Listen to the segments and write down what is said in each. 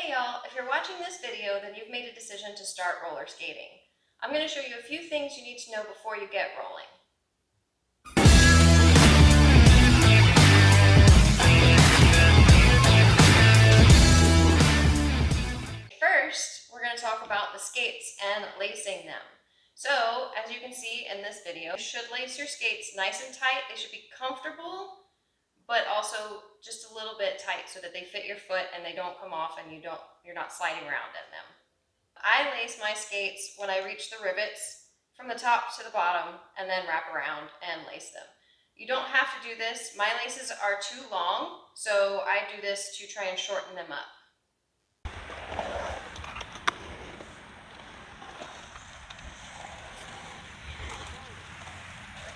Hey y'all, if you're watching this video, then you've made a decision to start roller skating. I'm going to show you a few things you need to know before you get rolling. First, we're going to talk about the skates and lacing them. So, as you can see in this video, you should lace your skates nice and tight. They should be comfortable, but also just a little bit tight so that they fit your foot and they don't come off and you're not sliding around in them. I lace my skates when I reach the rivets from the top to the bottom and then wrap around and lace them. You don't have to do this. My laces are too long, so I do this to try and shorten them up.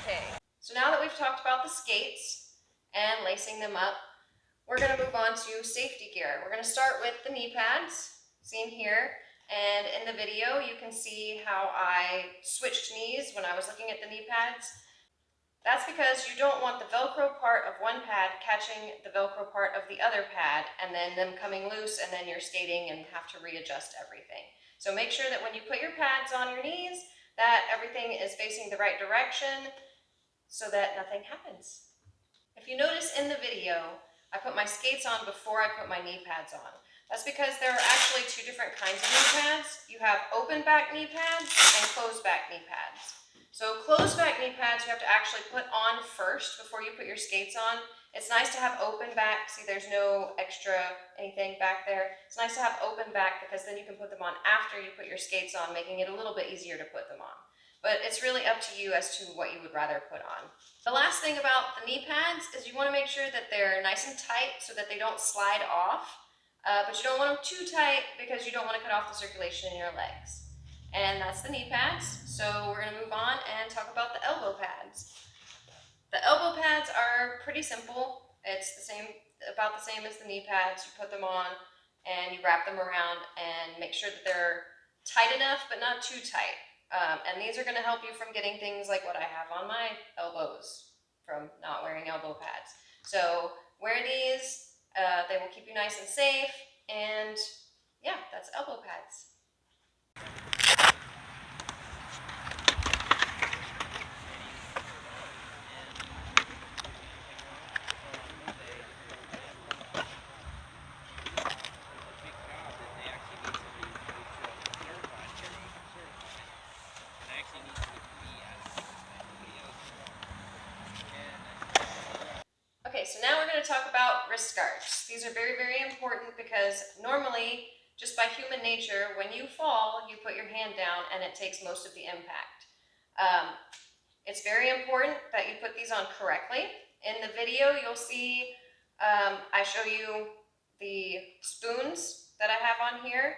Okay, so now that we've talked about the skates and lacing them up, we're going to move on to safety gear. We're going to start with the knee pads, seen here. And in the video, you can see how I switched knees when I was looking at the knee pads. That's because you don't want the Velcro part of one pad catching the Velcro part of the other pad and then them coming loose and then you're skating and have to readjust everything. So make sure that when you put your pads on your knees, that everything is facing the right direction so that nothing happens. If you notice in the video, I put my skates on before I put my knee pads on. That's because there are actually two different kinds of knee pads. You have open back knee pads and closed back knee pads. So closed back knee pads you have to actually put on first before you put your skates on. It's nice to have open back. See, there's no extra anything back there. It's nice to have open back because then you can put them on after you put your skates on, making it a little bit easier to put them on. But it's really up to you as to what you would rather put on. The last thing about the knee pads is you want to make sure that they're nice and tight so that they don't slide off. But you don't want them too tight because you don't want to cut off the circulation in your legs. And that's the knee pads. So we're going to move on and talk about the elbow pads. The elbow pads are pretty simple. It's about the same as the knee pads. You put them on and you wrap them around and make sure that they're tight enough but not too tight. And these are going to help you from getting things like what I have on my elbows from not wearing elbow pads. So wear these. They will keep you nice and safe, and yeah, that's elbow pads. Okay, so now we're going to talk about wrist guards. These are very, very important because normally, just by human nature, when you fall, you put your hand down and it takes most of the impact. It's very important that you put these on correctly. In the video, you'll see I show you the spoons that I have on here.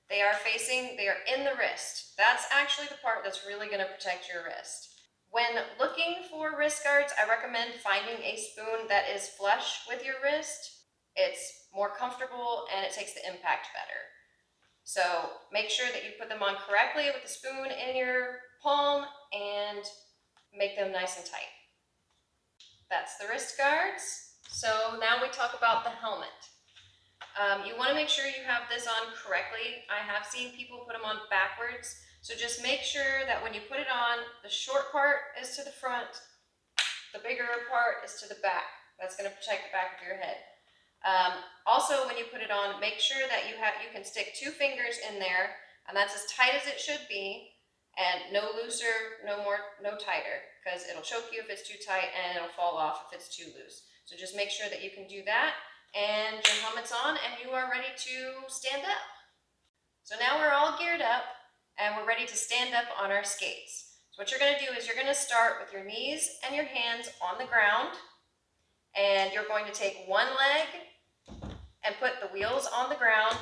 They are in the wrist. That's actually the part that's really going to protect your wrist. When looking for wrist guards, I recommend finding a spoon that is flush with your wrist. It's more comfortable and it takes the impact better. So make sure that you put them on correctly with the spoon in your palm and make them nice and tight. That's the wrist guards. So now we talk about the helmet. You want to make sure you have this on correctly. I have seen people put them on backwards. So just make sure that when you put it on, the short part is to the front, the bigger part is to the back. That's going to protect the back of your head. Also, when you put it on, make sure that you can stick 2 fingers in there, and that's as tight as it should be, and no looser, no tighter, because it'll choke you if it's too tight, and it'll fall off if it's too loose. So just make sure that you can do that, and your helmet's on, and you are ready to stand up. So now we're all geared up, and we're ready to stand up on our skates. So what you're going to do is you're going to start with your knees and your hands on the ground, and you're going to take one leg and put the wheels on the ground,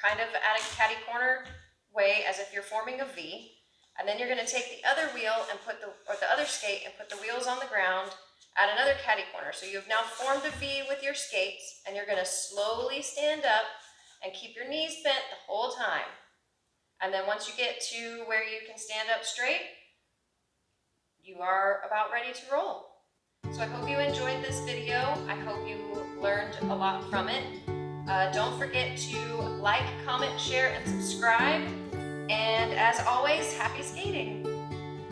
kind of at a catty corner way as if you're forming a V. And then you're going to take the other wheel and the other skate and put the wheels on the ground at another catty corner. So you've now formed a V with your skates, and you're going to slowly stand up and keep your knees bent the whole time. And then once you get to where you can stand up straight, you are about ready to roll. So I hope you enjoyed this video. I hope you learned a lot from it. Don't forget to like, comment, share, and subscribe. And as always, happy skating!